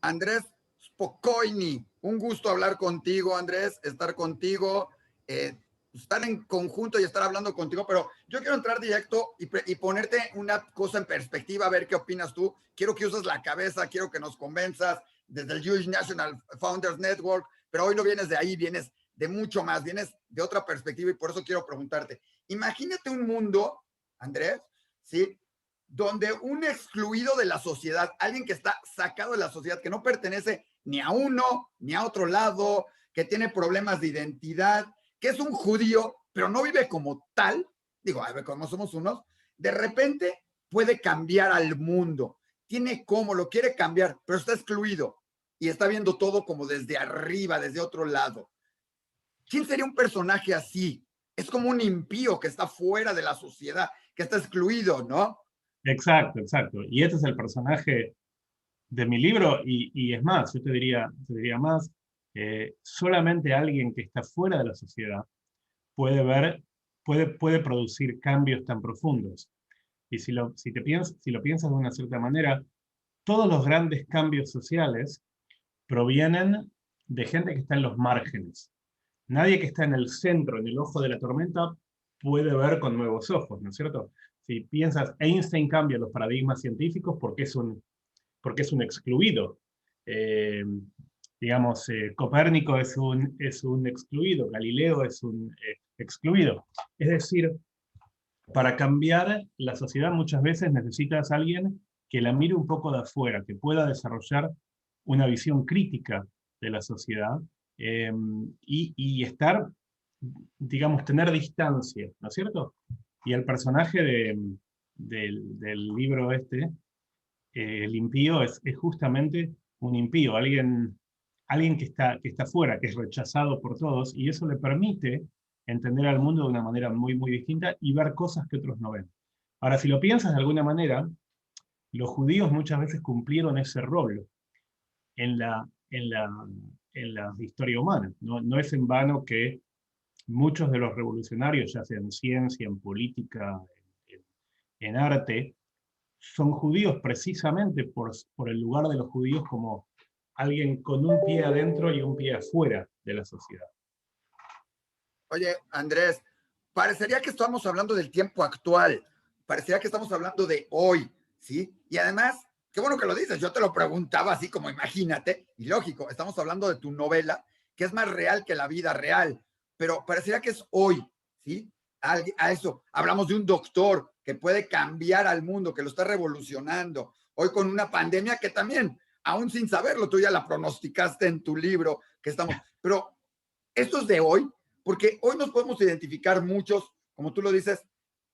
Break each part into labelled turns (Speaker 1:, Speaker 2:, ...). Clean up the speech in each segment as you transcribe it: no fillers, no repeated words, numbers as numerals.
Speaker 1: Andrés Spokojny. Un gusto hablar contigo, Andrés, estar contigo, eh, estar en conjunto y estar hablando contigo, pero yo quiero entrar directo y ponerte una cosa en perspectiva, a ver qué opinas tú. Quiero que uses la cabeza, quiero que nos convenzas desde el Jewish National Founders Network, pero hoy no vienes de ahí, vienes de mucho más, vienes de otra perspectiva y por eso quiero preguntarte. Imagínate un mundo, Andrés, ¿sí? Donde un excluido de la sociedad, alguien que está sacado de la sociedad, que no pertenece ni a uno ni a otro lado, que tiene problemas de identidad, que es un judío, pero no vive como tal, digo, a ver, como somos unos, de repente puede cambiar al mundo, tiene cómo, lo quiere cambiar, pero está excluido y está viendo todo como desde arriba, desde otro lado. ¿Quién sería un personaje así? Es como un impío que está fuera de la sociedad, que está excluido, ¿no?
Speaker 2: Exacto, exacto. Y este es el personaje de mi libro, y es más, yo te diría más, solamente alguien que está fuera de la sociedad puede ver, puede producir cambios tan profundos. Y si lo piensas de una cierta manera, todos los grandes cambios sociales provienen de gente que está en los márgenes. Nadie que está en el centro, en el ojo de la tormenta, puede ver con nuevos ojos, ¿no es cierto? Si piensas, Einstein cambia los paradigmas científicos porque es un excluido. Eh, digamos, Copérnico es un excluido, Galileo es un excluido. Es decir, para cambiar la sociedad muchas veces necesitas a alguien que la mire un poco de afuera, que pueda desarrollar una visión crítica de la sociedad y estar, digamos, tener distancia, ¿no es cierto? Y el personaje del libro este, el impío, es justamente un impío, alguien que está fuera, que es rechazado por todos, y eso le permite entender al mundo de una manera muy, muy distinta y ver cosas que otros no ven. Ahora, si lo piensas de alguna manera, los judíos muchas veces cumplieron ese rol en en la historia humana. No, no es en vano que muchos de los revolucionarios, ya sea en ciencia, en política, en, en arte, son judíos precisamente por el lugar de los judíos como alguien con un pie adentro y un pie afuera de la sociedad.
Speaker 1: Oye, Andrés, parecería que estamos hablando del tiempo actual, parecería que estamos hablando de hoy, ¿sí? Y además, qué bueno que lo dices, yo te lo preguntaba así como imagínate, y lógico, estamos hablando de tu novela, que es más real que la vida real, pero parecería que es hoy, ¿sí? A eso, hablamos de un doctor que puede cambiar al mundo, que lo está revolucionando, hoy con una pandemia que también, aún sin saberlo, tú ya la pronosticaste en tu libro, que estamos, pero esto es de hoy, porque hoy nos podemos identificar muchos, como tú lo dices,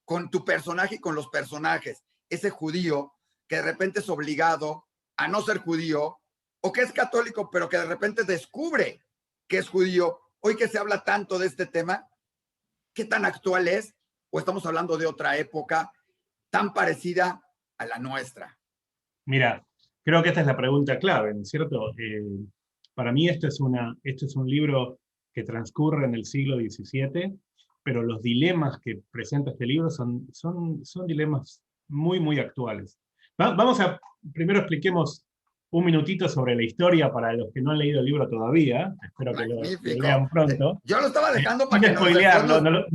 Speaker 1: con tu personaje y con los personajes. Ese judío que de repente es obligado a no ser judío, o que es católico, pero que de repente descubre que es judío. Hoy que se habla tanto de este tema, ¿qué tan actual es? ¿O estamos hablando de otra época tan parecida a la nuestra?
Speaker 2: Mira, creo que esta es la pregunta clave, ¿no es cierto? Para mí esto es un libro que transcurre en el siglo XVII, pero los dilemas que presenta este libro son dilemas muy, muy actuales. Vamos a, primero expliquemos un minutito sobre la historia para los que no han leído el libro todavía, espero que lo
Speaker 1: Magnífico.
Speaker 2: lean pronto.
Speaker 1: Yo lo estaba dejando para
Speaker 2: Sin
Speaker 1: que nos después
Speaker 2: spoilearlo,
Speaker 1: nos...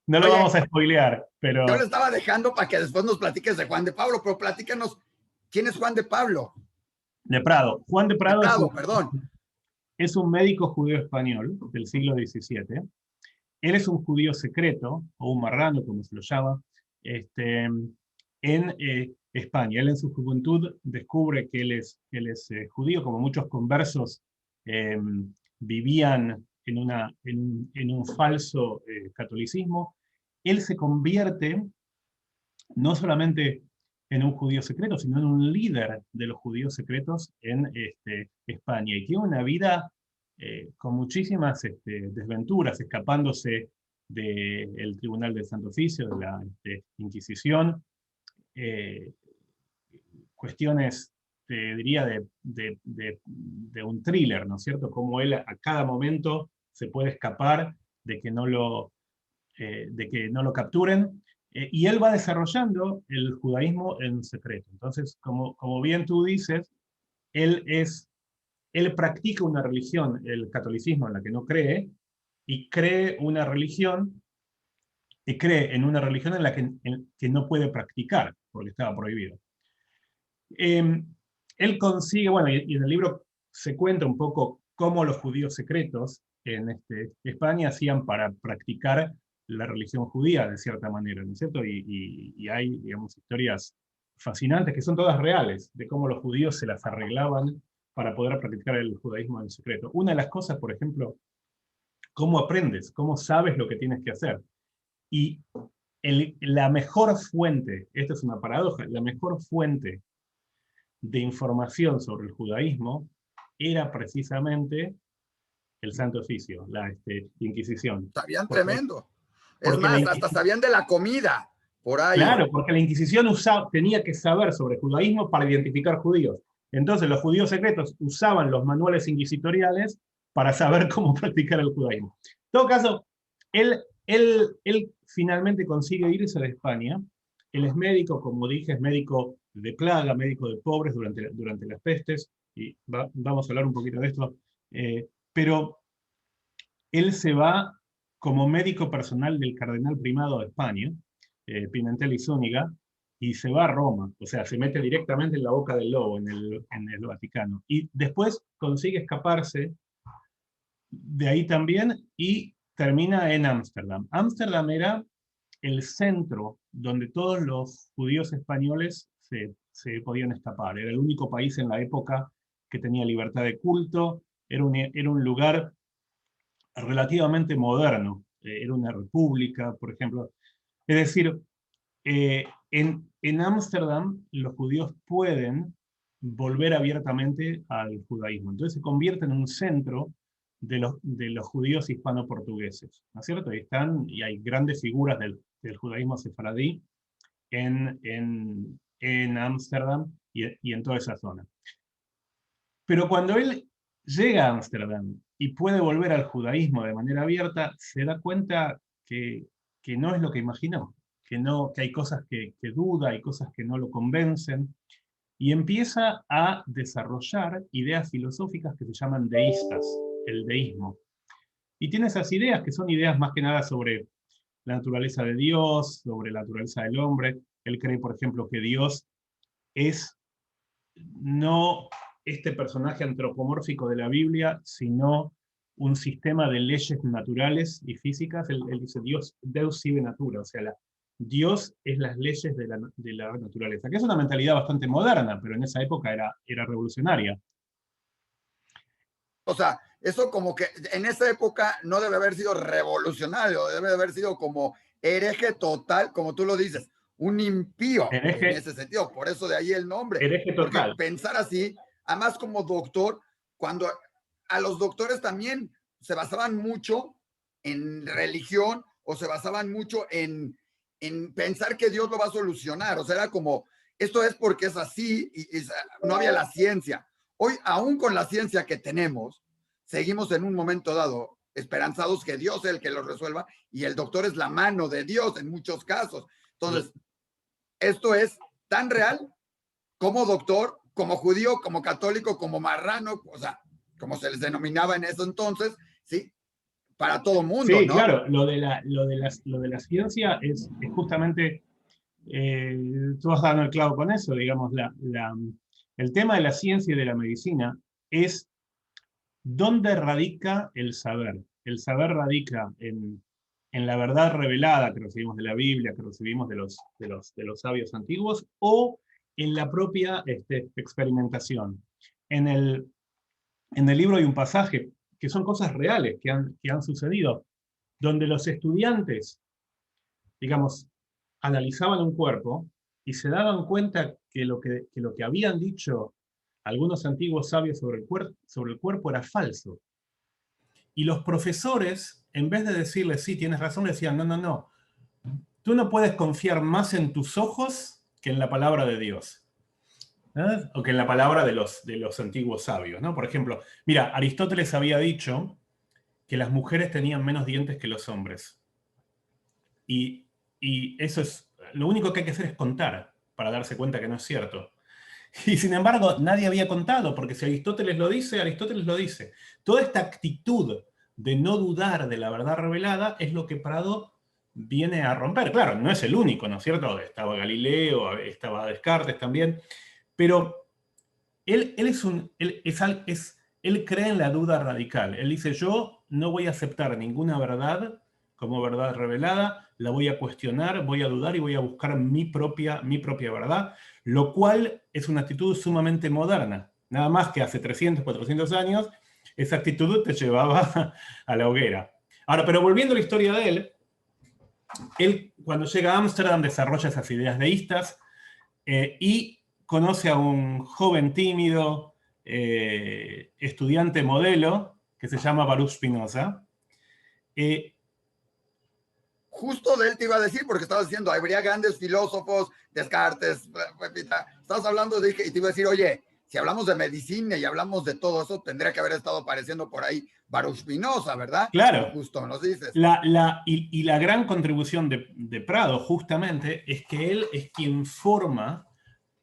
Speaker 2: no lo
Speaker 1: Oye,
Speaker 2: vamos a spoilear,
Speaker 1: yo lo
Speaker 2: pero
Speaker 1: estaba dejando para que después nos platiques de Juan de Pablo, pero platícanos, ¿quién es Juan de Pablo?
Speaker 2: de Prado. Juan de
Speaker 1: De
Speaker 2: Prado
Speaker 1: Prado, perdón.
Speaker 2: es un médico judío español del siglo XVII. Él es un judío secreto, o un marrano, como se lo llama, en España. Él en su juventud descubre que él es judío, como muchos conversos eh, vivían en un falso catolicismo. Él se convierte no solamente en un judío secreto, sino en un líder de los judíos secretos en España. Y tiene una vida con muchísimas desventuras, escapándose del Tribunal del Santo Oficio, de la Inquisición, eh, cuestiones, te diría, de un thriller, ¿no es cierto? Cómo él a cada momento se puede escapar de que de que no lo capturen, y él va desarrollando el judaísmo en secreto. Entonces, como bien tú dices, él practica una religión, el catolicismo, en la que no cree, y cree una religión, y cree en una religión en la que no puede practicar, porque estaba prohibido. Él consigue, bueno, y en el libro se cuenta un poco cómo los judíos secretos en España hacían para practicar la religión judía de cierta manera, ¿no es cierto? Y hay, digamos, historias fascinantes que son todas reales, de cómo los judíos se las arreglaban para poder practicar el judaísmo en secreto. Una de las cosas, por ejemplo, cómo aprendes, cómo sabes lo que tienes que hacer. Y la mejor fuente, esta es una paradoja, la mejor fuente de información sobre el judaísmo era precisamente el Santo Oficio, la Inquisición.
Speaker 1: Sabían
Speaker 2: Porque,
Speaker 1: tremendo. Es
Speaker 2: porque la
Speaker 1: más, hasta sabían de la comida por ahí.
Speaker 2: claro, porque la Inquisición tenía que saber sobre judaísmo para identificar judíos. Entonces los judíos secretos usaban los manuales inquisitoriales para saber cómo practicar el judaísmo. En todo caso, él finalmente consigue irse de España. Él es médico, como dije, es médico de plaga, médico de pobres durante las pestes, y vamos a hablar un poquito de esto, pero él se va como médico personal del cardenal primado de España, Pimentel y Zúñiga, y se va a Roma, o sea, se mete directamente en la boca del lobo, en el Vaticano. Y después consigue escaparse de ahí también y termina en Ámsterdam. Ámsterdam era el centro donde todos los judíos españoles se podían escapar. Era el único país en la época que tenía libertad de culto, era un lugar relativamente moderno, era una república, por ejemplo. Es decir, en Ámsterdam los judíos pueden volver abiertamente al judaísmo. Entonces se convierte en un centro de los judíos hispano-portugueses, ¿no es cierto? Y hay grandes figuras del judaísmo sefaradí en Ámsterdam y en toda esa zona. Pero cuando él llega a Ámsterdam y puede volver al judaísmo de manera abierta, se da cuenta que no es lo que imaginó, que hay cosas que duda, hay cosas que no lo convencen, y empieza a desarrollar ideas filosóficas que se llaman deístas, el deísmo. Y tiene esas ideas que son ideas más que nada sobre la naturaleza de Dios, sobre la naturaleza del hombre. Él cree, por ejemplo, que Dios es no este personaje antropomórfico de la Biblia, sino un sistema de leyes naturales y físicas. Él dice, Deus sive natura, o sea, Dios es las leyes de la naturaleza, que es una mentalidad bastante moderna, pero en esa época era revolucionaria.
Speaker 1: O sea, eso como que en esa época no debe haber sido revolucionario, debe haber sido como hereje total, como tú lo dices, un impío en
Speaker 2: Hereje,
Speaker 1: ese sentido. Por eso de ahí el nombre.
Speaker 2: hereje
Speaker 1: Porque
Speaker 2: total.
Speaker 1: pensar así, además como doctor, cuando a los doctores también se basaban mucho en religión o se basaban mucho en pensar que Dios lo va a solucionar. O sea, era como, esto es porque es así y no había la ciencia. Hoy, aún con la ciencia que tenemos, seguimos en un momento dado esperanzados que Dios es el que lo resuelva y el doctor es la mano de Dios en muchos casos. Entonces, esto es tan real como doctor, como judío, como católico, como marrano, o sea, como se les denominaba en eso entonces, ¿sí? Para todo mundo,
Speaker 2: Sí,
Speaker 1: ¿no?
Speaker 2: claro, lo de la ciencia es justamente, tú vas dando el clavo con eso, digamos, el tema de la ciencia y de la medicina es dónde radica el saber. El saber radica en la verdad revelada que recibimos de la Biblia, que recibimos de los sabios antiguos, o en la propia experimentación. En el libro hay un pasaje que son cosas reales que han sucedido, donde los estudiantes, digamos, analizaban un cuerpo y se daban cuenta que lo que habían dicho algunos antiguos sabios sobre el cuerpo era falso. Y los profesores, en vez de decirles, sí, tienes razón, decían, no, no, no, tú no puedes confiar más en tus ojos que en la palabra de Dios. O que en la palabra de los antiguos sabios, ¿no? Por ejemplo, mira, Aristóteles había dicho que las mujeres tenían menos dientes que los hombres. Y eso es, lo único que hay que hacer es contar para darse cuenta que no es cierto. Y sin embargo, nadie había contado, porque si Aristóteles lo dice, Aristóteles lo dice. Toda esta actitud de no dudar de la verdad revelada es lo que Prado viene a romper. Claro, no es el único, ¿no es cierto? Estaba Galileo, estaba Descartes también, pero él cree en la duda radical. Él dice, yo no voy a aceptar ninguna verdad como verdad revelada, la voy a cuestionar, voy a dudar y voy a buscar mi propia verdad, lo cual es una actitud sumamente moderna. Nada más que hace 300, 400 años, esa actitud te llevaba a la hoguera. Ahora, pero volviendo a la historia de él cuando llega a Ámsterdam desarrolla esas ideas deístas, y conoce a un joven tímido estudiante modelo que se llama Baruch Spinoza.
Speaker 1: Justo de él te iba a decir, porque estabas diciendo, habría grandes filósofos, Descartes, estabas hablando de, y te iba a decir, oye, si hablamos de medicina y hablamos de todo eso, tendría que haber estado apareciendo por ahí Baruch Spinoza, ¿verdad?
Speaker 2: Claro,
Speaker 1: Justo nos dices.
Speaker 2: y la gran contribución de Prado justamente es que él es quien forma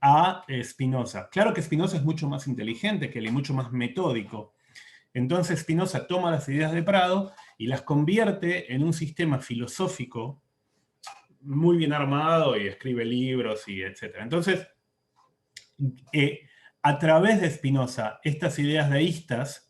Speaker 2: a Spinoza. Claro que Spinoza es mucho más inteligente que él y mucho más metódico. Entonces Spinoza toma las ideas de Prado y las convierte en un sistema filosófico muy bien armado y escribe libros y etc. Entonces, a través de Spinoza, estas ideas deístas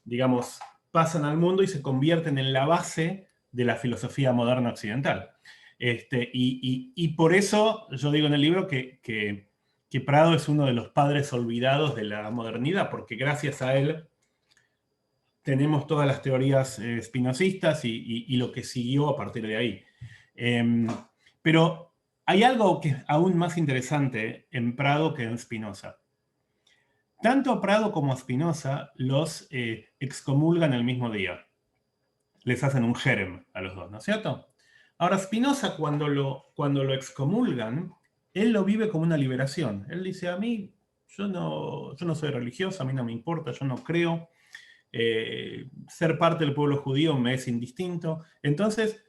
Speaker 2: digamos, pasan al mundo y se convierten en la base de la filosofía moderna occidental. Y por eso yo digo en el libro que Prado es uno de los padres olvidados de la modernidad, porque gracias a él tenemos todas las teorías spinozistas y lo que siguió a partir de ahí. Pero hay algo que es aún más interesante en Prado que en Spinoza. Tanto a Prado como a Spinoza los excomulgan el mismo día. Les hacen un jerem a los dos, ¿no es cierto? Ahora, Spinoza, cuando lo excomulgan, él lo vive como una liberación. Él dice, a mí, yo no soy religioso, a mí no me importa, yo no creo. Ser parte del pueblo judío me es indistinto. Entonces,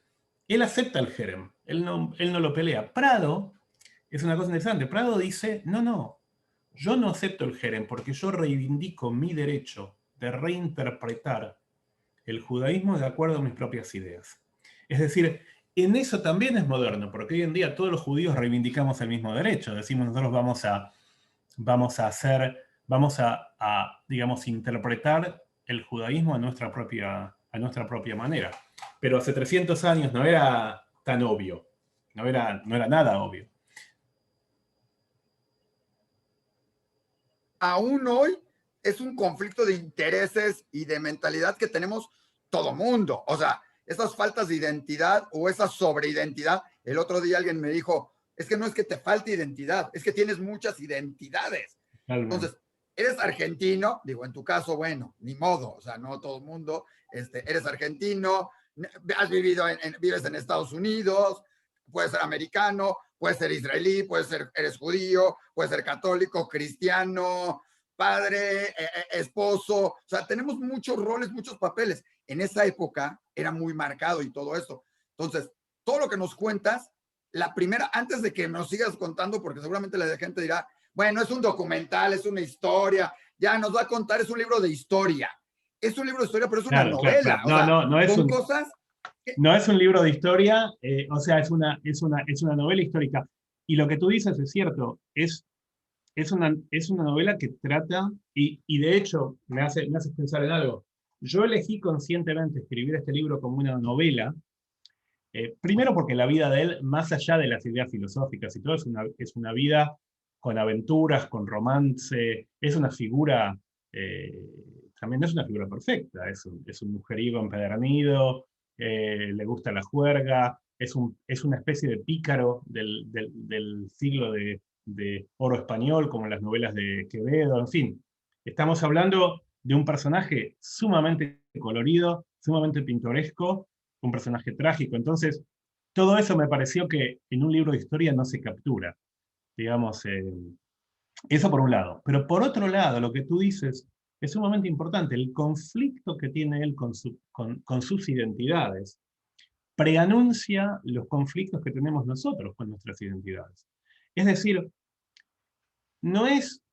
Speaker 2: él acepta el jerem, él no lo pelea. Prado es una cosa interesante. Prado dice, no, yo no acepto el jerem porque yo reivindico mi derecho de reinterpretar el judaísmo de acuerdo a mis propias ideas. Es decir, en eso también es moderno, porque hoy en día todos los judíos reivindicamos el mismo derecho. Decimos, nosotros digamos, interpretar el judaísmo a nuestra propia manera. Pero hace 300 años no era tan obvio, no era nada obvio.
Speaker 1: Aún hoy es un conflicto de intereses y de mentalidad que tenemos todo mundo. O sea, esas faltas de identidad o esa sobreidentidad. El otro día alguien me dijo, es que no es que te falte identidad, es que tienes muchas identidades.
Speaker 2: Realmente.
Speaker 1: Entonces, eres argentino, digo, en tu caso, bueno, ni modo, o sea, no todo el mundo, eres argentino, has vives en Estados Unidos, puedes ser americano, puedes ser israelí, eres judío, puedes ser católico, cristiano, padre, esposo, o sea, tenemos muchos roles, muchos papeles. En esa época era muy marcado y todo esto. Entonces, todo lo que nos cuentas, la primera, antes de que nos sigas contando, porque seguramente la gente dirá, bueno, es un documental, es una historia, ya nos va a contar, es un libro de historia. Es un libro de historia, pero es una
Speaker 2: Claro, claro,
Speaker 1: novela,
Speaker 2: claro.
Speaker 1: o sea,
Speaker 2: No es
Speaker 1: con
Speaker 2: un,
Speaker 1: cosas que...
Speaker 2: no es un libro de historia, o sea, es una novela histórica. Y lo que tú dices es cierto, es una novela que trata, y de hecho me hace pensar en algo. Yo elegí conscientemente escribir este libro como una novela, primero porque la vida de él, más allá de las ideas filosóficas y todo, es una vida con aventuras, con romance, es una figura, eh, también no es una figura perfecta, es un mujeriego empedernido, le gusta la juerga, es una especie de pícaro del siglo de oro español, como en las novelas de Quevedo, en fin. Estamos hablando de un personaje sumamente colorido, sumamente pintoresco, un personaje trágico. Entonces, todo eso me pareció que en un libro de historia no se captura, digamos, eso por un lado. Pero por otro lado, lo que tú dices es sumamente importante, el conflicto que tiene él con sus identidades preanuncia los conflictos que tenemos nosotros con nuestras identidades. Es decir, no es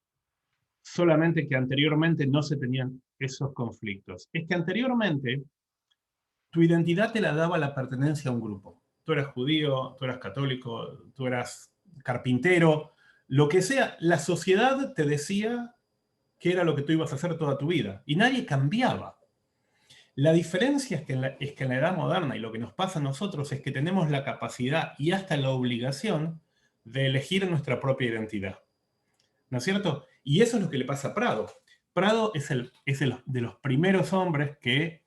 Speaker 2: solamente que anteriormente no se tenían esos conflictos, es que anteriormente tu identidad te la daba la pertenencia a un grupo. Tú eras judío, tú eras católico, tú eras carpintero, lo que sea, la sociedad te decía que era lo que tú ibas a hacer toda tu vida, y nadie cambiaba. La diferencia es que en la edad moderna, y lo que nos pasa a nosotros, es que tenemos la capacidad y hasta la obligación de elegir nuestra propia identidad. ¿No es cierto? Y eso es lo que le pasa a Prado. Prado es de los primeros hombres que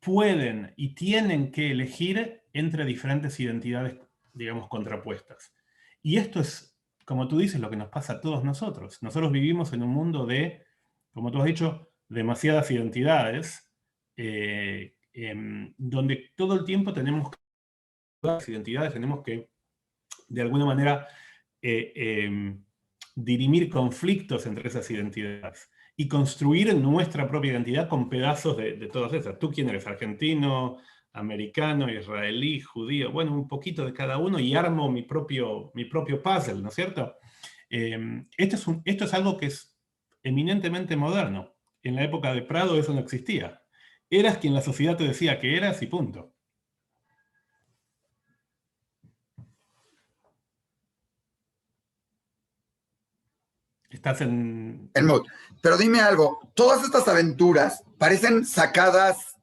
Speaker 2: pueden y tienen que elegir entre diferentes identidades, digamos, contrapuestas. Y esto es, como tú dices, lo que nos pasa a todos nosotros. Nosotros vivimos en un mundo de, como tú has dicho, demasiadas identidades, donde todo el tiempo tenemos que, las identidades, tenemos que, de alguna manera, dirimir conflictos entre esas identidades y construir nuestra propia identidad con pedazos de todas esas. ¿Tú quién eres? ¿Argentino, americano, israelí, judío? Bueno, un poquito de cada uno y armo mi propio puzzle, ¿no es cierto? Esto es algo que es eminentemente moderno. En la época de Prado eso no existía. Eras quien la sociedad te decía que eras y punto. Estás en...
Speaker 1: El mood. Pero dime algo, todas estas aventuras parecen sacadas,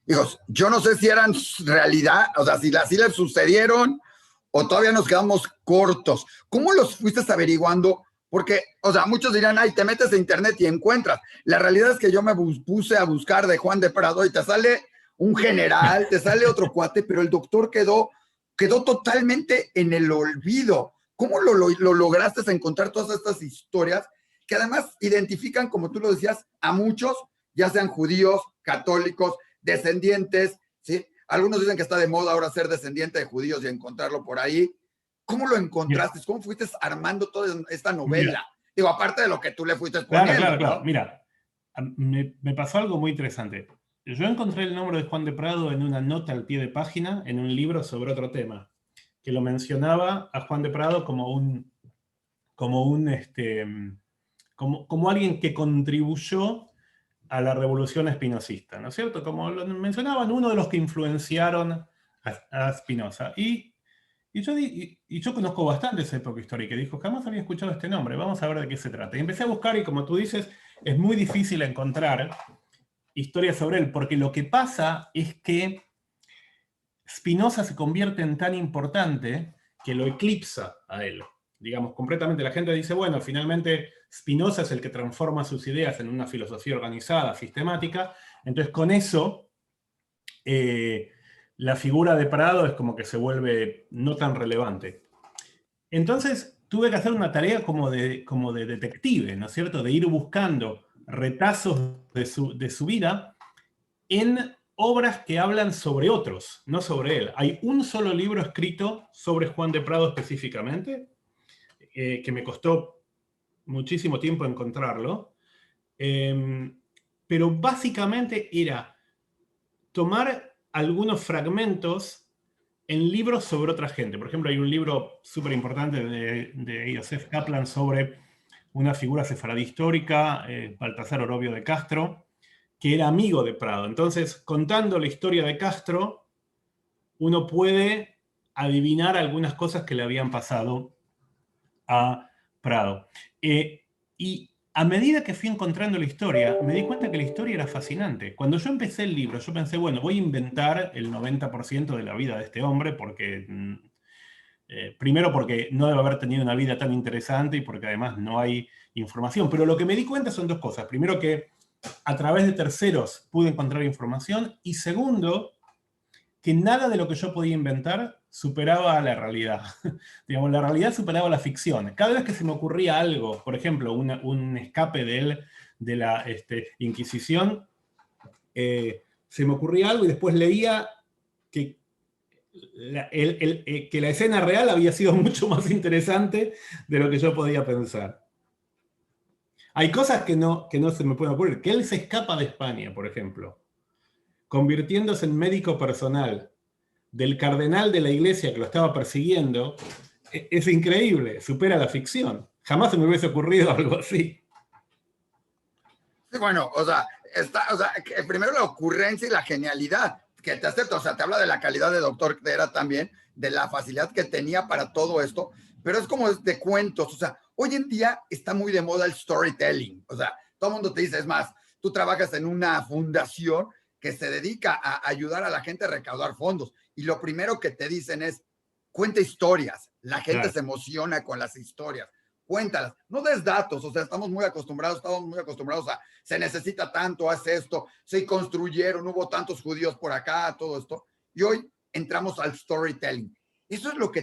Speaker 1: digo, yo no sé si eran realidad, o sea, si así les sucedieron o todavía nos quedamos cortos. ¿Cómo los fuiste averiguando? Porque, o sea, muchos dirán, ay, te metes a internet y encuentras. La realidad es que yo me puse a buscar de Juan de Prado y te sale un general, te sale otro cuate, pero el doctor quedó totalmente en el olvido. ¿Cómo lo lograste encontrar todas estas historias que además identifican, como tú lo decías, a muchos, ya sean judíos, católicos, descendientes, ¿sí? Algunos dicen que está de moda ahora ser descendiente de judíos y encontrarlo por ahí. ¿Cómo lo encontraste? ¿Cómo fuiste armando toda esta novela?
Speaker 2: Mira,
Speaker 1: Digo, aparte de lo que tú le fuiste poniendo,
Speaker 2: claro.
Speaker 1: ¿no?
Speaker 2: Mira, me pasó algo muy interesante. Yo encontré el nombre de Juan de Prado en una nota al pie de página en un libro sobre otro tema, que lo mencionaba a Juan de Prado como alguien que contribuyó a la revolución espinosista, ¿no es cierto? Como lo mencionaban, uno de los que influenciaron a Spinoza. Y yo conozco bastante esa época histórica y dijo, jamás había escuchado este nombre, vamos a ver de qué se trata. Y empecé a buscar y como tú dices, es muy difícil encontrar historias sobre él, porque lo que pasa es que Spinoza se convierte en tan importante que lo eclipsa a él. Digamos, completamente la gente dice, bueno, finalmente Spinoza es el que transforma sus ideas en una filosofía organizada, sistemática, entonces con eso la figura de Prado es como que se vuelve no tan relevante. Entonces tuve que hacer una tarea como de detective, ¿no es cierto? De ir buscando retazos de su vida en obras que hablan sobre otros, no sobre él. Hay un solo libro escrito sobre Juan de Prado específicamente, que me costó muchísimo tiempo encontrarlo, pero básicamente era tomar algunos fragmentos en libros sobre otra gente. Por ejemplo, hay un libro súper importante de Joseph Kaplan sobre una figura sefaradí histórica, Baltasar Orobio de Castro, que era amigo de Prado. Entonces, contando la historia de Castro, uno puede adivinar algunas cosas que le habían pasado a Prado. Y a medida que fui encontrando la historia, me di cuenta que la historia era fascinante. Cuando yo empecé el libro, yo pensé, bueno, voy a inventar el 90% de la vida de este hombre, porque primero porque no debe haber tenido una vida tan interesante y porque además no hay información. Pero lo que me di cuenta son dos cosas. Primero que a través de terceros pude encontrar información y segundo, que nada de lo que yo podía inventar superaba a la realidad. Digamos, la realidad superaba la ficción. Cada vez que se me ocurría algo, por ejemplo, un escape de él de la Inquisición, se me ocurría algo y después leía que que la escena real había sido mucho más interesante de lo que yo podía pensar. Hay cosas que no se me pueden ocurrir. Que él se escapa de España, por ejemplo, convirtiéndose en médico personal del cardenal de la iglesia que lo estaba persiguiendo, es increíble, supera la ficción. Jamás se me hubiese ocurrido algo así.
Speaker 1: Sí, bueno, o sea, que primero la ocurrencia y la genialidad, que te acepto, o sea, te habla de la calidad de doctor que era también, de la facilidad que tenía para todo esto, pero es como de cuentos, o sea, hoy en día está muy de moda el storytelling, o sea, todo el mundo te dice, es más, tú trabajas en una fundación que se dedica a ayudar a la gente a recaudar fondos, y lo primero que te dicen es, cuenta historias, la gente
Speaker 2: Claro.
Speaker 1: se emociona con las historias, cuéntalas, no des datos, o sea, estamos muy acostumbrados a, se necesita tanto, haz esto, se construyeron, hubo tantos judíos por acá, todo esto, y hoy entramos al storytelling. Eso es lo que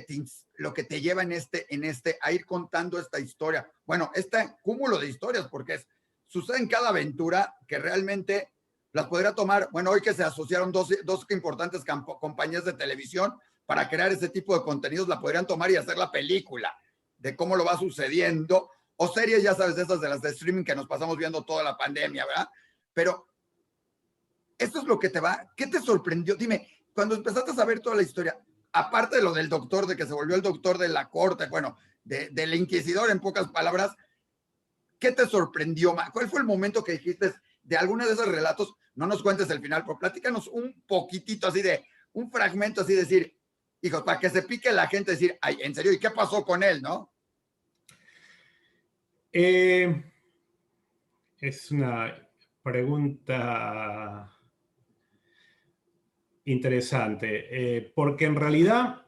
Speaker 1: te lleva a ir contando esta historia. Bueno, este cúmulo de historias, porque sucede en cada aventura que realmente las podría tomar. Bueno, hoy que se asociaron dos importantes compañías de televisión para crear ese tipo de contenidos, la podrían tomar y hacer la película de cómo lo va sucediendo, o series, ya sabes, esas de las de streaming que nos pasamos viendo toda la pandemia, ¿verdad? Pero esto es lo que te va, ¿qué te sorprendió? Dime, cuando empezaste a saber toda la historia, aparte de lo del doctor, de que se volvió el doctor de la corte, bueno, del inquisidor en pocas palabras, ¿qué te sorprendió? ¿Cuál fue el momento que dijiste de alguno de esos relatos? No nos cuentes el final, pero platícanos un poquitito así de, un fragmento así de decir, hijos, para que se pique la gente, decir, ay, en serio, ¿y qué pasó con él, no?
Speaker 2: Es una pregunta interesante, porque en realidad,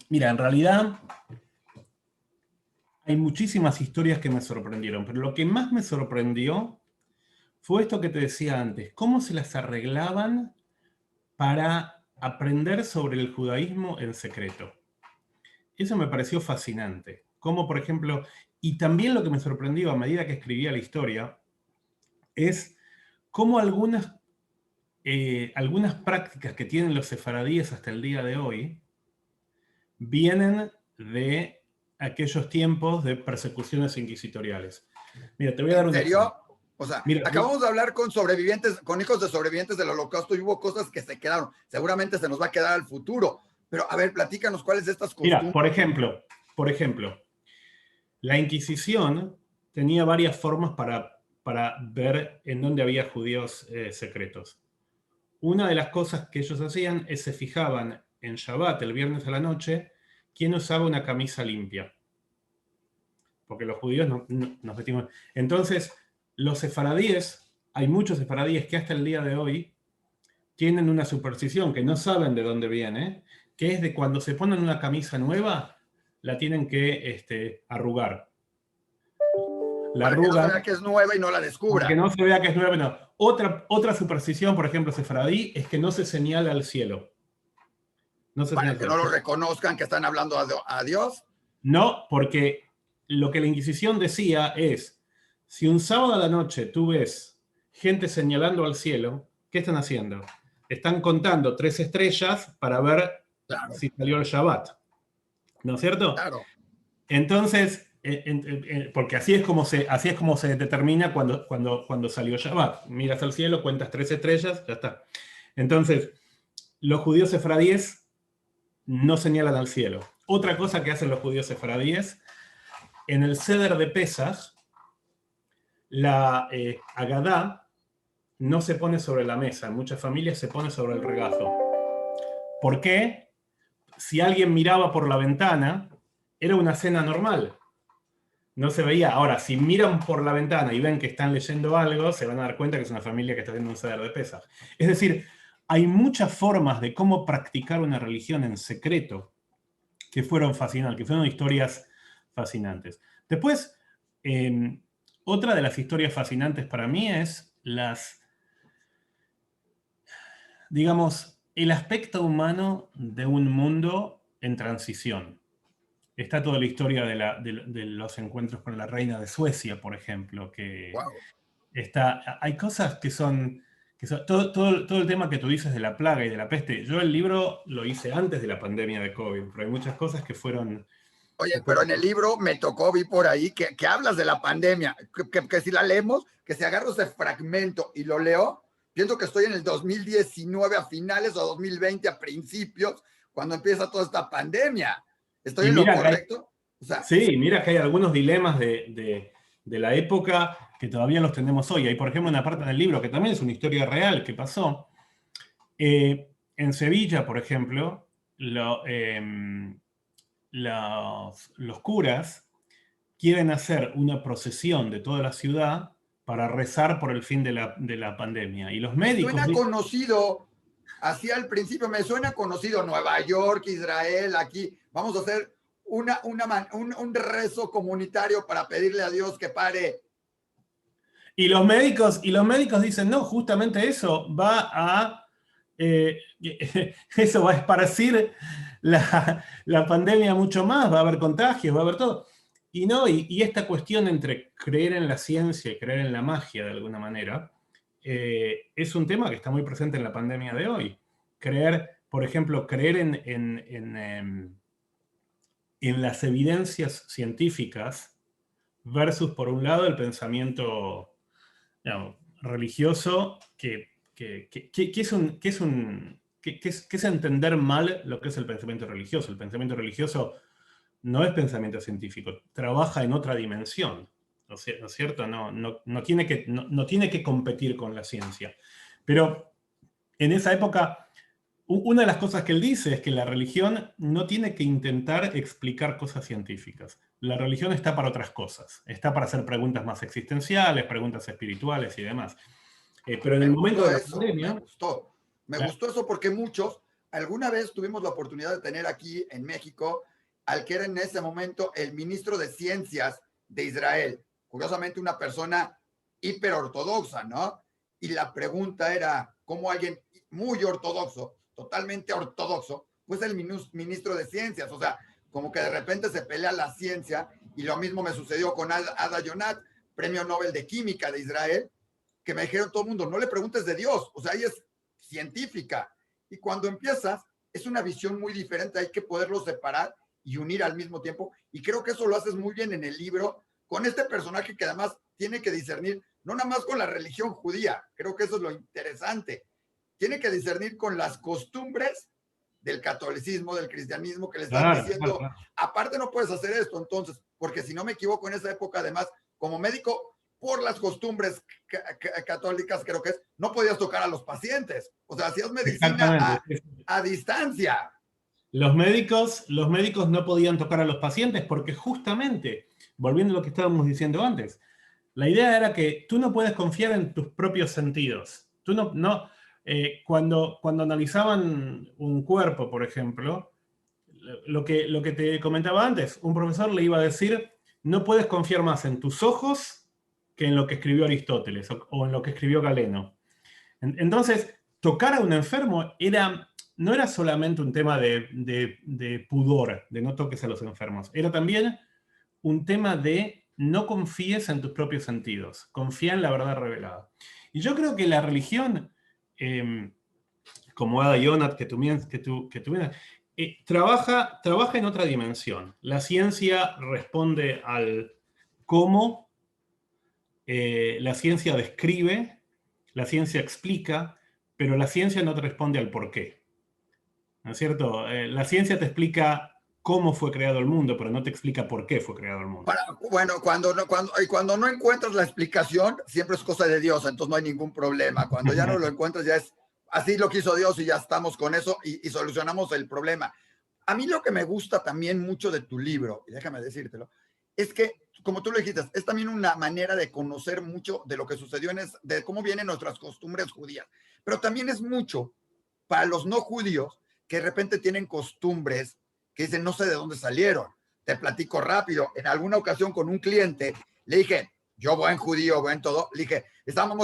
Speaker 2: mira, en realidad hay muchísimas historias que me sorprendieron, pero lo que más me sorprendió fue esto que te decía antes, cómo se las arreglaban para aprender sobre el judaísmo en secreto. Eso me pareció fascinante. Como, por ejemplo, y también lo que me sorprendió a medida que escribía la historia, es cómo algunas prácticas que tienen los sefaradíes hasta el día de hoy vienen de aquellos tiempos de persecuciones inquisitoriales. Mira, te voy a dar
Speaker 1: ¿En
Speaker 2: un
Speaker 1: serio?
Speaker 2: ejemplo.
Speaker 1: O sea,
Speaker 2: Mira,
Speaker 1: acabamos de hablar con sobrevivientes, con hijos de sobrevivientes del Holocausto y hubo cosas que se quedaron. Seguramente se nos va a quedar al futuro. Pero a ver, platícanos cuáles de estas
Speaker 2: mira,
Speaker 1: costumbres.
Speaker 2: por ejemplo, la Inquisición tenía varias formas para ver en dónde había judíos secretos. Una de las cosas que ellos hacían es se fijaban en Shabbat, el viernes a la noche, quién usaba una camisa limpia. Porque los judíos nos metimos. Entonces, los sefaradíes, hay muchos sefaradíes que hasta el día de hoy tienen una superstición que no saben de dónde viene, que es de cuando se ponen una camisa nueva, la tienen que arrugar. La
Speaker 1: Para que no se
Speaker 2: arrugan
Speaker 1: vea que es nueva y no la
Speaker 2: para que
Speaker 1: descubran.
Speaker 2: no se vea que es nueva. No. Otra superstición, por ejemplo, sefaradí, es que no se señala al cielo. No se señala
Speaker 1: Para
Speaker 2: al
Speaker 1: que no lo
Speaker 2: cielo.
Speaker 1: reconozcan que están hablando a Dios.
Speaker 2: No, porque lo que la Inquisición decía es, si un sábado a la noche tú ves gente señalando al cielo, ¿qué están haciendo? Están contando 3 estrellas para ver
Speaker 1: Claro,
Speaker 2: si salió el Shabbat. ¿No es cierto?
Speaker 1: claro.
Speaker 2: Entonces, porque así es como se determina cuando salió Shabbat. Miras al cielo, cuentas 3 estrellas, ya está. Entonces, los judíos sefardíes no señalan al cielo. Otra cosa que hacen los judíos sefardíes, en el Seder de Pesaj, la Agadá no se pone sobre la mesa. En muchas familias se pone sobre el regazo. ¿Por qué? Si alguien miraba por la ventana, era una cena normal. No se veía. Ahora, si miran por la ventana y ven que están leyendo algo, se van a dar cuenta que es una familia que está haciendo un Seder de Pesaj. Es decir, hay muchas formas de cómo practicar una religión en secreto que fueron fascinantes, que fueron historias fascinantes. Después, otra de las historias fascinantes para mí es digamos, el aspecto humano de un mundo en transición. Está toda la historia de los encuentros con la reina de Suecia, por ejemplo, que
Speaker 1: Wow.
Speaker 2: hay cosas todo el tema que tú dices de la plaga y de la peste. Yo el libro lo hice antes de la pandemia de COVID, pero hay muchas cosas que fueron...
Speaker 1: Oye, pero en el libro me tocó, vi por ahí que hablas de la pandemia, que si la leemos, que si agarro ese fragmento y lo leo, pienso que estoy en el 2019 a finales o 2020 a principios, cuando empieza toda esta pandemia. ¿Estoy
Speaker 2: Y
Speaker 1: en lo
Speaker 2: mira que hay,
Speaker 1: correcto? O sea,
Speaker 2: Sí, mira que hay algunos dilemas de la época que todavía los tenemos hoy. Hay, por ejemplo, una parte del libro que también es una historia real que pasó. En Sevilla, por ejemplo, los curas quieren hacer una procesión de toda la ciudad para rezar por el fin de la pandemia. Y los
Speaker 1: me
Speaker 2: médicos
Speaker 1: suena
Speaker 2: dicen,
Speaker 1: conocido, así al principio me suena conocido, Nueva York, Israel, aquí, vamos a hacer un rezo comunitario para pedirle a Dios que pare.
Speaker 2: y los médicos dicen, no, justamente eso va a, eh, eso va a esparcir la pandemia mucho más, va a haber contagios, va a haber todo. Y no, y esta cuestión entre creer en la ciencia y creer en la magia de alguna manera, es un tema que está muy presente en la pandemia de hoy. Creer, por ejemplo, creer en las evidencias científicas versus, por un lado, el pensamiento, digamos, religioso que es entender mal lo que es el pensamiento religioso. El pensamiento religioso no es pensamiento científico, trabaja en otra dimensión, ¿no es cierto? No tiene que competir con la ciencia. Pero en esa época, una de las cosas que él dice es que la religión no tiene que intentar explicar cosas científicas. La religión está para otras cosas. Está para hacer preguntas más existenciales, preguntas espirituales y demás. Pero en
Speaker 1: Me
Speaker 2: el momento
Speaker 1: gustó
Speaker 2: de la
Speaker 1: eso, me
Speaker 2: pandemia,
Speaker 1: gustó. Me gustó eso porque muchos, alguna vez tuvimos la oportunidad de tener aquí en México al que era en ese momento el ministro de Ciencias de Israel. Curiosamente, una persona hiperortodoxa, ¿no? Y la pregunta era, ¿cómo alguien muy ortodoxo, totalmente ortodoxo, pues el ministro de Ciencias? O sea, como que de repente se pelea la ciencia, y lo mismo me sucedió con Ada Yonat, premio Nobel de Química de Israel, que me dijeron todo el mundo, no le preguntes de Dios, o sea, ella es científica. Y cuando empiezas, es una visión muy diferente, hay que poderlo separar y unir al mismo tiempo. Y creo que eso lo haces muy bien en el libro, con este personaje que además tiene que discernir, no nada más con la religión judía, creo que eso es lo interesante, tiene que discernir con las costumbres del catolicismo, del cristianismo, que le están
Speaker 2: claro, claro,
Speaker 1: diciendo,
Speaker 2: claro.
Speaker 1: aparte no puedes hacer esto, entonces, porque si no me equivoco, en esa época, además, como médico, por las costumbres católicas, creo que es, no podías tocar a los pacientes. O sea, hacías medicina
Speaker 2: Exactamente.
Speaker 1: a distancia.
Speaker 2: Los médicos no podían tocar a los pacientes porque justamente, volviendo a lo que estábamos diciendo antes, la idea era que tú no puedes confiar en tus propios sentidos. Tú cuando analizaban un cuerpo, por ejemplo, lo que te comentaba antes, un profesor le iba a decir, no puedes confiar más en tus ojos que en lo que escribió Aristóteles o en lo que escribió Galeno. Entonces, tocar a un enfermo no era solamente un tema de pudor, de no toques a los enfermos, era también un tema de no confíes en tus propios sentidos, confía en la verdad revelada. Y yo creo que la religión, como Ada Yonat, que tú trabaja en otra dimensión. La ciencia responde al cómo, la ciencia describe, la ciencia explica, pero la ciencia no te responde al por qué. ¿No es cierto? La ciencia te explica cómo fue creado el mundo, pero no te explica por qué fue creado el mundo.
Speaker 1: Bueno, cuando no encuentras la explicación, siempre es cosa de Dios, entonces no hay ningún problema. Cuando ya no lo encuentras, ya es así lo quiso Dios y ya estamos con eso y solucionamos el problema. A mí lo que me gusta también mucho de tu libro, y déjame decírtelo, es que, como tú lo dijiste, es también una manera de conocer mucho de lo que sucedió, de cómo vienen nuestras costumbres judías, pero también es mucho para los no judíos que de repente tienen costumbres que dicen, no sé de dónde salieron. Te platico rápido. En alguna ocasión con un cliente, le dije, yo buen judío, buen todo, le dije, estaba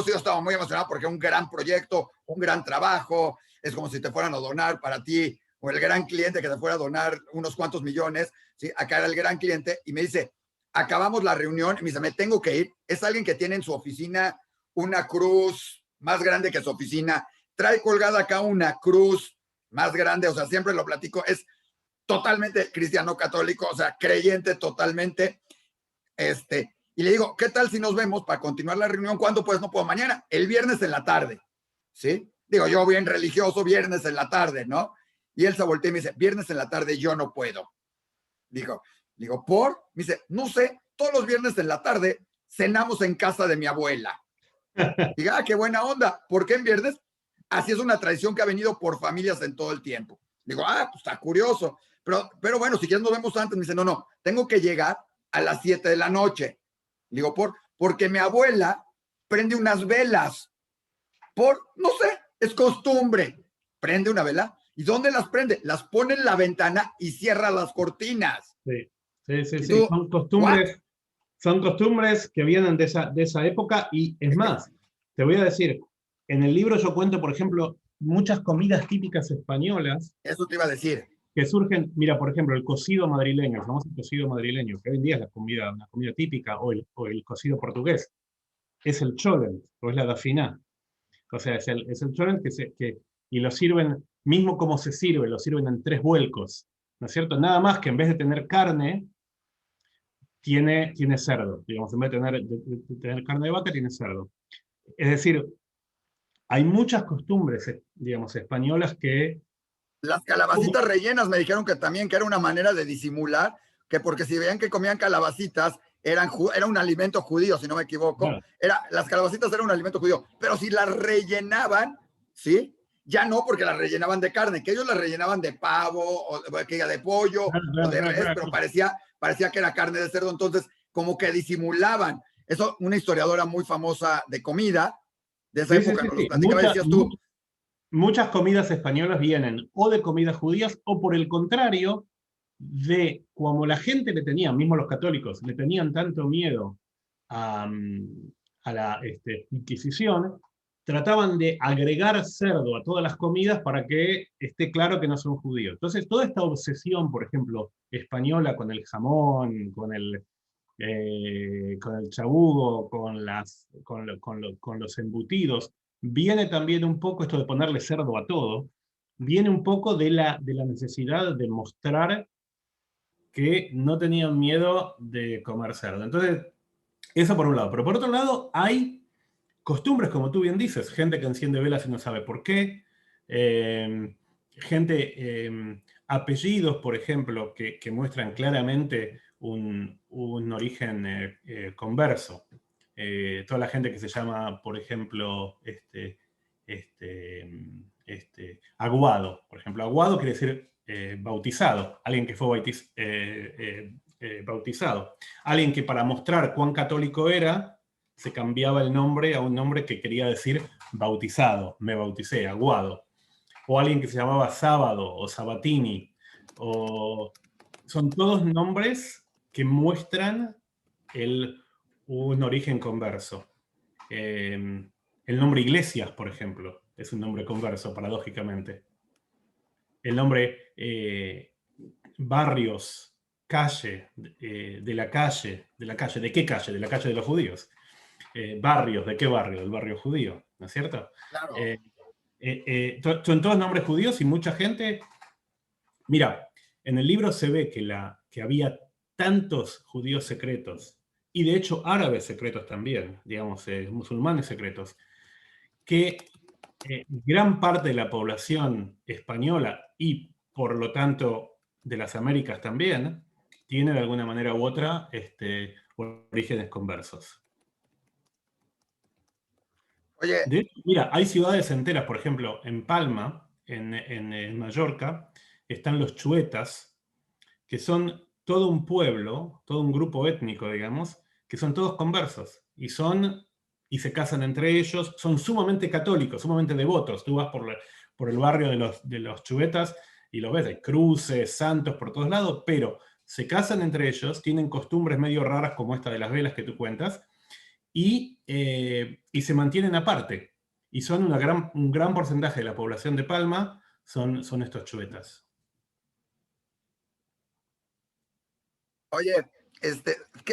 Speaker 1: muy emocionado porque un gran proyecto, un gran trabajo, es como si te fueran a donar para ti, o el gran cliente que te fuera a donar unos cuantos millones, ¿sí? Acá era el gran cliente, y me dice, acabamos la reunión, y me dice, me tengo que ir, es alguien que tiene en su oficina una cruz más grande que su oficina, trae colgada acá una cruz más grande, o sea, siempre lo platico, es totalmente cristiano católico, o sea, creyente totalmente, y le digo, ¿qué tal si nos vemos para continuar la reunión? ¿Cuándo? Pues no puedo, mañana, el viernes en la tarde, ¿sí? Digo, yo bien religioso, viernes en la tarde, ¿no? Y él se voltea y me dice, viernes en la tarde yo no puedo. Dijo, Le digo, ¿por? Me dice, no sé, todos los viernes en la tarde cenamos en casa de mi abuela. Diga, qué buena onda. ¿Por qué en viernes? Así es una tradición que ha venido por familias en todo el tiempo. Digo, pues está curioso. Pero bueno, si quieres nos vemos antes. Me dice, no, tengo que llegar a las 7 de la noche. Digo, porque mi abuela prende unas velas. No sé, es costumbre. Prende una vela. ¿Y dónde las prende? Las pone en la ventana y cierra las cortinas.
Speaker 2: Sí, sí, sí,
Speaker 1: Y
Speaker 2: sí.
Speaker 1: tú, ¿what?
Speaker 2: Son costumbres que vienen de esa época y es más, te voy a decir, en el libro yo cuento, por ejemplo, muchas comidas típicas españolas
Speaker 1: Eso te iba a decir.
Speaker 2: que surgen, mira, por ejemplo, el cocido madrileño, el famoso cocido madrileño, que hoy en día es una comida típica, o el cocido portugués, es el cholent, o es la dafiná. O sea, es el cholent y lo sirven, mismo como se sirve, lo sirven en 3 vuelcos, ¿no es cierto? Nada más que en vez de tener carne, tiene cerdo, digamos, en vez de tener carne de vaca, tiene cerdo. Es decir, hay muchas costumbres, digamos, españolas que...
Speaker 1: Las calabacitas rellenas me dijeron que también, que era una manera de disimular, que porque si veían que comían calabacitas, era un alimento judío, si no me equivoco.
Speaker 2: Claro.
Speaker 1: Las calabacitas eran un alimento judío, pero si las rellenaban, ¿sí? Ya no, porque las rellenaban de carne, que ellos las rellenaban de pavo, o de pollo, o de res, pero parecía que era carne de cerdo, entonces como que disimulaban. Eso, una historiadora muy famosa de comida, de esa
Speaker 2: Sí, sí,
Speaker 1: época,
Speaker 2: sí,
Speaker 1: nos los
Speaker 2: sí.
Speaker 1: platicaba, decías tú,
Speaker 2: Muchas comidas españolas vienen o de comidas judías o por el contrario, de como la gente le tenía, mismo los católicos, le tenían tanto miedo a, a la Inquisición, trataban de agregar cerdo a todas las comidas para que esté claro que no son judíos. Entonces, toda esta obsesión, por ejemplo, española con el jamón, con el chabugo, con los embutidos, viene también un poco esto de ponerle cerdo a todo, viene un poco de la necesidad de mostrar que no tenían miedo de comer cerdo. Entonces, eso por un lado. Pero por otro lado, hay costumbres, como tú bien dices, gente que enciende velas y no sabe por qué, apellidos, por ejemplo, que muestran claramente un origen converso. Toda la gente que se llama, por ejemplo, aguado. Por ejemplo, aguado quiere decir bautizado, alguien que fue bautizado. Alguien que para mostrar cuán católico era, se cambiaba el nombre a un nombre que quería decir bautizado, me bauticé, aguado. O alguien que se llamaba Sábado o Sabatini. Son todos nombres que muestran un origen converso. El nombre Iglesias, por ejemplo, es un nombre converso, paradójicamente. El nombre Barrios, calle, de la calle, ¿de qué calle? De la calle de los judíos. Barrios, ¿de qué barrio? Del barrio judío, ¿no es cierto?
Speaker 1: claro.
Speaker 2: Son todos nombres judíos y mucha gente... Mira, en el libro se ve que había tantos judíos secretos, y de hecho árabes secretos también, digamos, musulmanes secretos, que gran parte de la población española y por lo tanto de las Américas también, tiene de alguna manera u otra orígenes conversos.
Speaker 1: Oye,
Speaker 2: De hecho, mira, hay ciudades enteras, por ejemplo, en Palma, en Mallorca, están los chuetas, que son todo un pueblo, todo un grupo étnico, digamos, que son todos conversos y se casan entre ellos, son sumamente católicos, sumamente devotos. Tú vas por el barrio de los chuetas y los ves, hay cruces, santos por todos lados, pero se casan entre ellos, tienen costumbres medio raras como esta de las velas que tú cuentas, y se mantienen aparte. Y son un gran porcentaje de la población de Palma son estos chuetas.
Speaker 1: oye,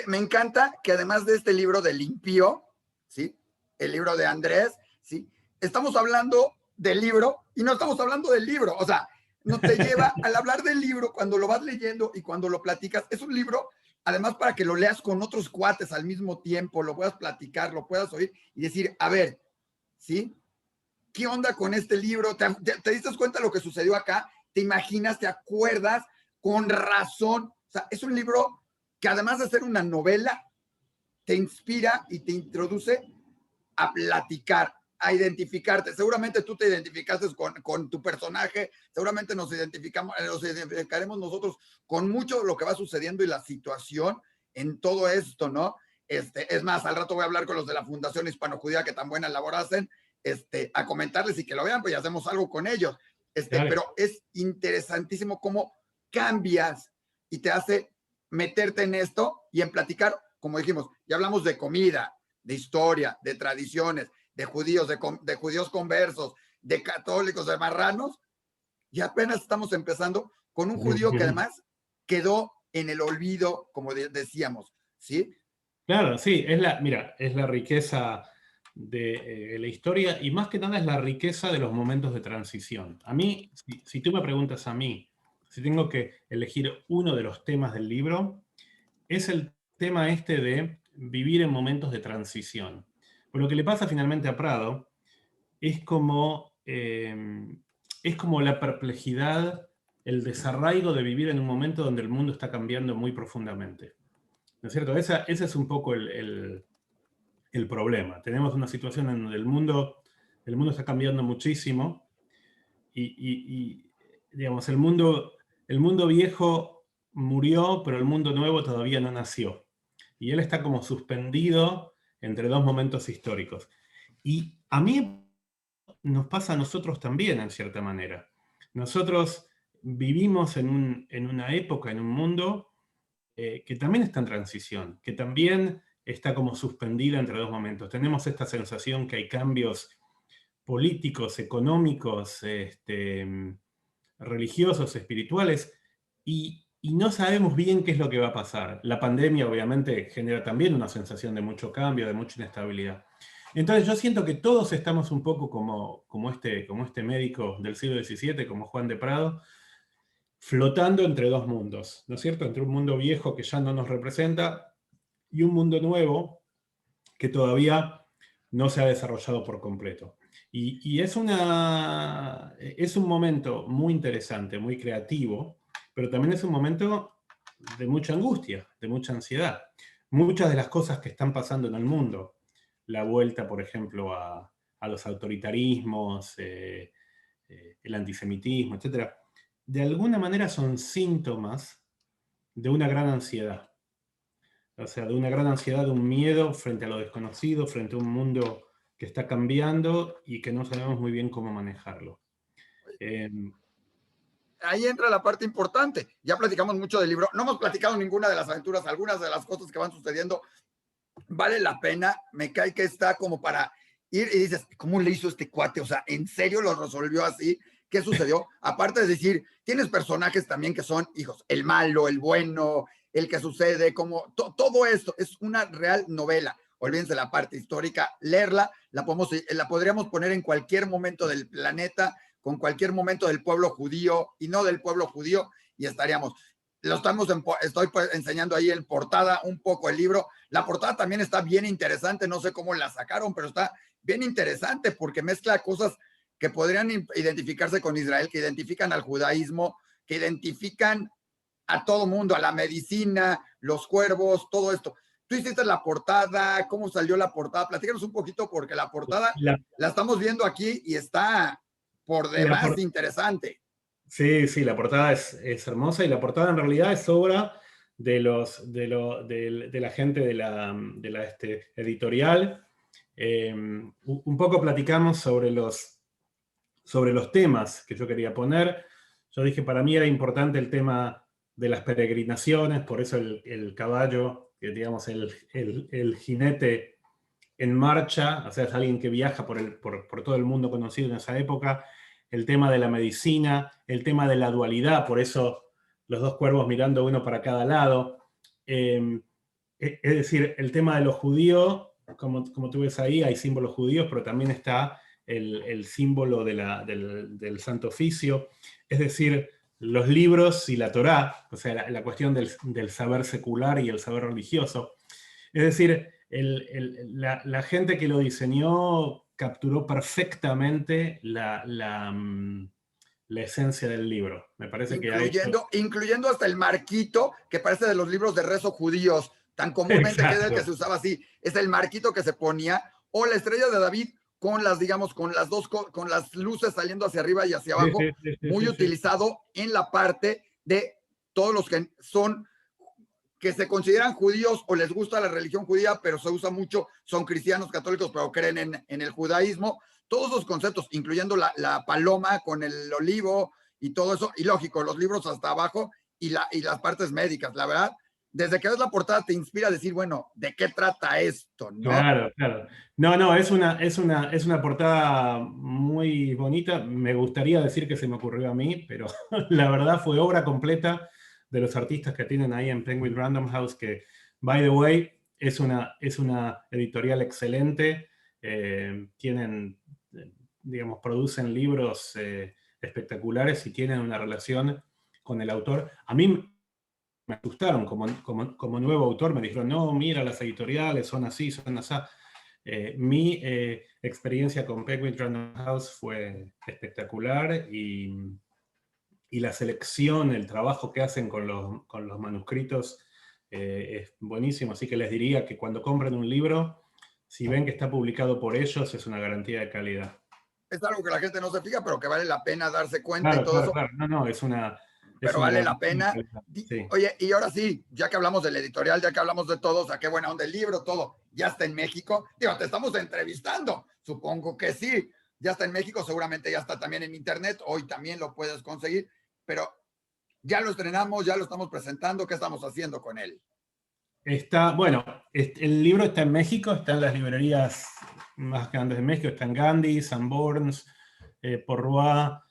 Speaker 1: me encanta que además de este libro de Limpio, ¿sí? El libro de Andrés, ¿sí? Estamos hablando del libro y no estamos hablando del libro. O sea, no te lleva al hablar del libro cuando lo vas leyendo y cuando lo platicas. Es un libro, además, para que lo leas con otros cuates al mismo tiempo, lo puedas platicar, lo puedas oír y decir, a ver, ¿sí? ¿Qué onda con este libro? ¿Te diste cuenta de lo que sucedió acá? ¿Te imaginas? ¿Te acuerdas? Con razón O sea, es un libro que además de ser una novela, te inspira y te introduce a platicar, a identificarte. Seguramente tú te identificaste con tu personaje, seguramente nos identificaremos nosotros con mucho de lo que va sucediendo y la situación en todo esto, ¿no? Es más, al rato voy a hablar con los de la Fundación Hispano-Judía que tan buena labor hacen, a comentarles y que lo vean, pues ya hacemos algo con ellos. Pero es interesantísimo cómo cambias y te hace meterte en esto y en platicar, como dijimos, ya hablamos de comida, de historia, de tradiciones, de judíos, de judíos conversos, de católicos, de marranos, y apenas estamos empezando con un judío que además quedó en el olvido, como decíamos, ¿sí?
Speaker 2: Claro, sí, mira, es la riqueza de la historia y más que nada es la riqueza de los momentos de transición. A mí, si tú me preguntas a mí, si tengo que elegir uno de los temas del libro, es el tema este de vivir en momentos de transición. Pero lo que le pasa finalmente a Prado es como la perplejidad, el desarraigo de vivir en un momento donde el mundo está cambiando muy profundamente. ¿No es cierto? Ese es un poco el problema. Tenemos una situación en donde el mundo está cambiando muchísimo y digamos, el mundo viejo murió, pero el mundo nuevo todavía no nació. Y él está como suspendido entre dos momentos históricos. Y a mí nos pasa a nosotros también, en cierta manera. Nosotros vivimos en una época, en un mundo que también está en transición, que también está como suspendida entre dos momentos. Tenemos esta sensación que hay cambios políticos, económicos, religiosos, espirituales, y no sabemos bien qué es lo que va a pasar. La pandemia obviamente genera también una sensación de mucho cambio, de mucha inestabilidad. Entonces yo siento que todos estamos un poco como este médico del siglo XVII, como Juan de Prado, flotando entre dos mundos, ¿no es cierto? Entre un mundo viejo que ya no nos representa y un mundo nuevo que todavía no se ha desarrollado por completo. Y es un momento muy interesante, muy creativo, pero también es un momento de mucha angustia, de mucha ansiedad. Muchas de las cosas que están pasando en el mundo, la vuelta, por ejemplo, a los autoritarismos, el antisemitismo, etc., de alguna manera son síntomas de una gran ansiedad. O sea, de una gran ansiedad, de un miedo frente a lo desconocido, frente a un mundo que está cambiando y que no sabemos muy bien cómo manejarlo.
Speaker 1: Ahí entra la parte importante. Ya platicamos mucho del libro. No hemos platicado ninguna de las aventuras, algunas de las cosas que van sucediendo. Vale la pena. Me cae que está como para ir y dices, ¿cómo le hizo este cuate? O sea, ¿en serio lo resolvió así? ¿Qué sucedió? Aparte de decir, tienes personajes también que son, hijos, el malo, el bueno, el que sucede, como todo esto es una real novela. Olvídense la parte histórica, leerla, la podríamos poner en cualquier momento del planeta, con cualquier momento del pueblo judío y no del pueblo judío, y estaríamos. Estoy enseñando ahí en portada un poco el libro. La portada también está bien interesante, no sé cómo la sacaron, pero está bien interesante porque mezcla cosas que podrían identificarse con Israel, que identifican al judaísmo, que identifican a todo mundo, a la medicina, los cuervos, todo esto. Tú hiciste la portada, ¿cómo salió la portada? Platícanos un poquito porque la portada la estamos viendo aquí y está por demás interesante.
Speaker 2: Sí, sí, la portada es hermosa y la portada en realidad es obra de la gente de la editorial. Un poco platicamos sobre los temas que yo quería poner. Yo dije, para mí era importante el tema de las peregrinaciones, por eso el caballo, que digamos el jinete en marcha, o sea, es alguien que viaja por todo el mundo conocido en esa época, el tema de la medicina, el tema de la dualidad, por eso los dos cuervos mirando uno para cada lado. Es decir, el tema de los judíos, como tú ves ahí, hay símbolos judíos, pero también está el símbolo del Santo Oficio, es decir, los libros y la Torá, o sea, la cuestión del saber secular y el saber religioso. Es decir, la gente que lo diseñó capturó perfectamente la esencia del libro. Me parece que ha hecho...
Speaker 1: Incluyendo hasta el marquito que parece de los libros de rezo judíos, tan comúnmente que era el que se
Speaker 2: Exacto.
Speaker 1: usaba así. Es el marquito que se ponía, o la estrella de David con las, digamos, con las con las luces saliendo hacia arriba y hacia
Speaker 2: Sí,
Speaker 1: abajo,
Speaker 2: sí, sí, sí,
Speaker 1: muy
Speaker 2: sí, sí.
Speaker 1: utilizado en la parte de todos los que son, que se consideran judíos o les gusta la religión judía, pero se usa mucho, son cristianos católicos, pero creen en el judaísmo. Todos esos conceptos, incluyendo la paloma con el olivo y todo eso, y lógico, los libros hasta abajo y las partes médicas, la verdad, desde que ves la portada te inspira a decir, bueno, ¿de qué trata esto? ¿No?
Speaker 2: Claro, claro. No, no, es una portada muy bonita. Me gustaría decir que se me ocurrió a mí, pero la verdad fue obra completa de los artistas que tienen ahí en Penguin Random House, que, by the way, es una editorial excelente. Tienen, digamos, producen libros espectaculares y tienen una relación con el autor. A mí me asustaron como nuevo autor, me dijeron, no, mira, las editoriales son así, son así. Mi experiencia con Penguin Random House fue espectacular y la selección, el trabajo que hacen con los manuscritos es buenísimo, así que les diría que cuando compren un libro, si ven que está publicado por ellos, es una garantía de calidad.
Speaker 1: Es algo que la gente no se fija, pero que vale la pena darse cuenta y
Speaker 2: Claro,
Speaker 1: todo
Speaker 2: claro,
Speaker 1: eso.
Speaker 2: claro. No, no, es
Speaker 1: Pero
Speaker 2: una
Speaker 1: vale la
Speaker 2: garantía de
Speaker 1: pena.
Speaker 2: calidad. Sí.
Speaker 1: Oye, y ahora sí, ya que hablamos del editorial, ya que hablamos de todo, o sea, qué buena onda el libro, todo, ya está en México. Digo, te estamos entrevistando, supongo que sí. Ya está en México, seguramente ya está también en internet, hoy también lo puedes conseguir, pero ya lo estrenamos, ya lo estamos presentando, ¿qué estamos haciendo con él?
Speaker 2: Bueno, el libro está en México, está en las librerías más grandes de México, está en Gandhi, Sanborns, Porrúa,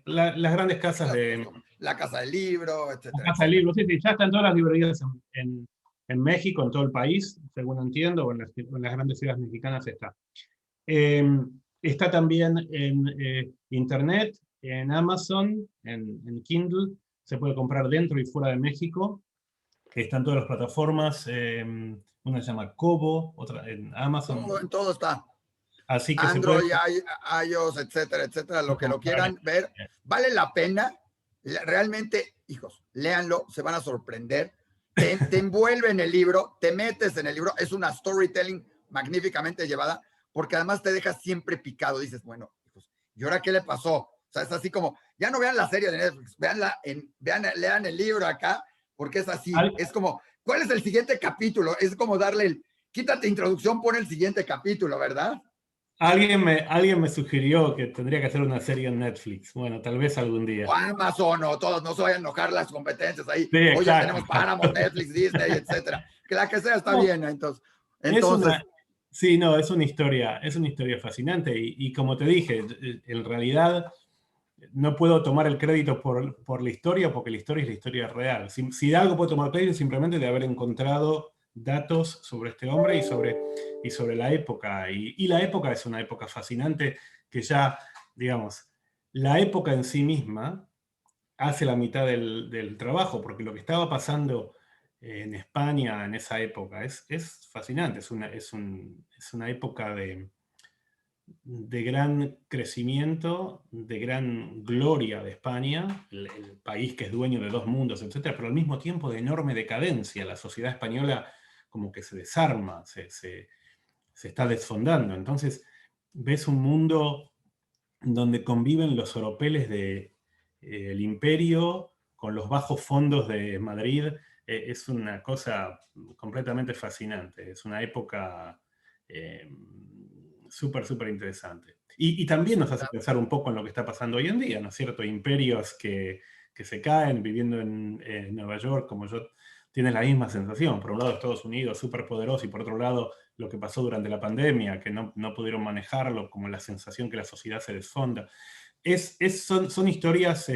Speaker 2: las grandes casas de...
Speaker 1: La Casa del Libro,
Speaker 2: La
Speaker 1: etcétera,
Speaker 2: casa del
Speaker 1: etcétera.
Speaker 2: libro, sí, sí, ya están todas las librerías en México, en todo el país, según entiendo, o en las grandes ciudades mexicanas está. Eh, Está también en Internet, en Amazon, en Kindle, se puede comprar dentro y fuera de México. Están todas las plataformas, una se llama Kobo, otra en
Speaker 1: Todo,
Speaker 2: Amazon,
Speaker 1: en todo está.
Speaker 2: así que se puede
Speaker 1: Android, iOS, etcétera, etcétera, lo que lo
Speaker 2: comprar.
Speaker 1: quieran ver, vale la pena. Realmente, hijos, léanlo, se van a sorprender. Te envuelve en el libro, te metes en el libro, es una storytelling magníficamente llevada, porque además te deja siempre picado. Dices, bueno, hijos, ¿y ahora qué le pasó? O sea, es así como, ya no vean la serie de Netflix, lean el libro acá, porque es así.
Speaker 2: Al-
Speaker 1: Es como, ¿cuál es el siguiente capítulo? Es como darle quítate introducción, pon el siguiente capítulo, ¿verdad?
Speaker 2: alguien me sugirió que tendría que hacer una serie en Netflix. Bueno, tal vez algún
Speaker 1: O
Speaker 2: día.
Speaker 1: Amazon o todos, no se vayan a enojar las competencias ahí.
Speaker 2: Sí,
Speaker 1: Oye,
Speaker 2: exacto.
Speaker 1: tenemos Paramount, Netflix, Disney, etcétera. Que la que sea está
Speaker 2: No,
Speaker 1: bien, entonces.
Speaker 2: es
Speaker 1: Entonces,
Speaker 2: sí, no, es una historia fascinante y como te dije, en realidad no puedo tomar el crédito por la historia porque la historia es la historia real. Si de algo puedo tomar crédito es simplemente de haber encontrado datos sobre este hombre y sobre la época. Y la época es una época fascinante que ya, digamos, la época en sí misma hace la mitad del trabajo, porque lo que estaba pasando en España en esa época es fascinante, es una época de gran crecimiento, de gran gloria de España, el país que es dueño de dos mundos, etcétera, pero al mismo tiempo de enorme decadencia. La sociedad española como que se desarma, se está desfondando. Entonces ves un mundo donde conviven los oropeles del imperio con los bajos fondos de Madrid. Es una cosa completamente fascinante. Es una época eh, súper, súper interesante. Y también nos hace pensar un poco en lo que está pasando hoy en día, ¿no es cierto? Imperios que se caen, viviendo en Nueva York, como yo, tienen la misma sensación. Por un lado, Estados Unidos súper poderoso y por otro lado, lo que pasó durante la pandemia, que no pudieron manejarlo, como la sensación que la sociedad se desfonda. Son historias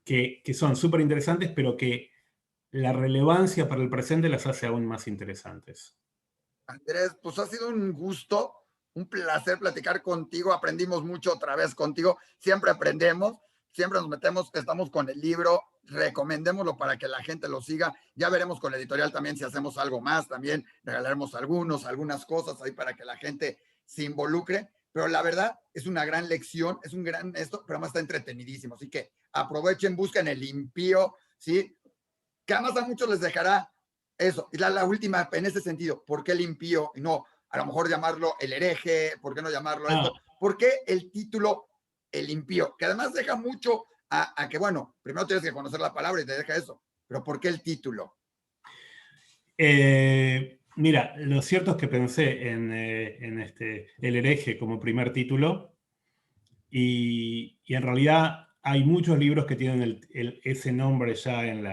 Speaker 2: que son súper interesantes, pero que la relevancia para el presente las hace aún más interesantes.
Speaker 1: Andrés, pues ha sido un gusto, un placer platicar contigo. Aprendimos mucho otra vez contigo. Siempre aprendemos, siempre nos metemos, estamos con el libro. Recomendémoslo para que la gente lo siga. Ya veremos con la editorial también si hacemos algo más. También regalaremos algunas cosas ahí para que la gente se involucre. pero la verdad es una gran lección, es un gran esto, pero además está entretenidísimo. Así que aprovechen, busquen el impío, ¿sí? Que además a muchos les dejará eso. Y la última, en ese sentido, ¿por qué el impío? Y no, a lo mejor llamarlo el hereje, ¿por qué no llamarlo
Speaker 2: Ah,
Speaker 1: esto? ¿Por qué el título el impío? Que además deja mucho a que, bueno, primero tienes que conocer la palabra y te deja eso. Pero ¿por qué el título?
Speaker 2: mira, lo cierto es que pensé en El hereje como primer título y en realidad hay muchos libros que tienen ese nombre ya en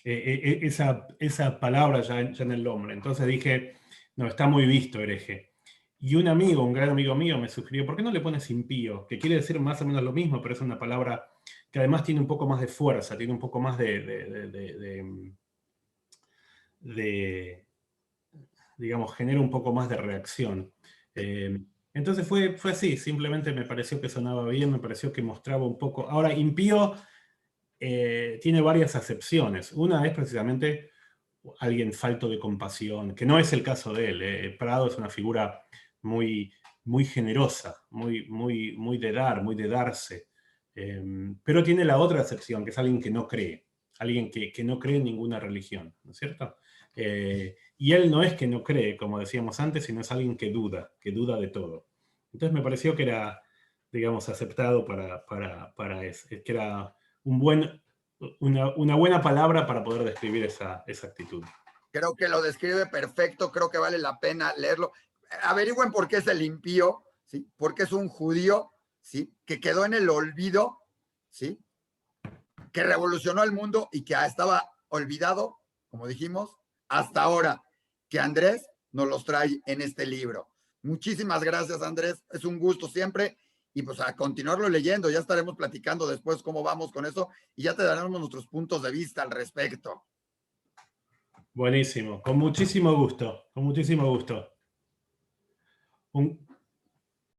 Speaker 2: esa palabra ya en el nombre. Entonces dije, no, está muy visto hereje. Y un amigo, un gran amigo mío me sugirió, ¿por qué no le pones impío? Que quiere decir más o menos lo mismo, pero es una palabra que además tiene un poco más de fuerza, tiene un poco más de digamos, genera un poco más de reacción. Entonces fue así, simplemente me pareció que sonaba bien, me pareció que mostraba un poco. Ahora, impío tiene varias acepciones. Una es precisamente alguien falto de compasión, que no es el caso de él. Prado es una figura muy, muy generosa, muy de dar, muy de darse. Pero tiene la otra acepción, que es alguien que no cree, alguien que no cree en ninguna religión, ¿no es cierto? Y él no es que no cree, como decíamos antes, sino es alguien que duda de todo. Entonces me pareció que era, digamos, aceptado que era una buena palabra para poder describir esa actitud.
Speaker 1: Creo que lo describe perfecto, creo que vale la pena leerlo. Averigüen por qué es el impío, ¿sí? Porque es un judío, ¿sí? Que quedó en el olvido, ¿sí? Que revolucionó el mundo y que estaba olvidado, como dijimos, hasta ahora, que Andrés nos los trae en este libro. Muchísimas gracias, Andrés. Es un gusto siempre. Y pues a continuarlo leyendo, ya estaremos platicando después cómo vamos con eso y ya te daremos nuestros puntos de vista al respecto.
Speaker 2: Buenísimo, con muchísimo gusto, con muchísimo gusto.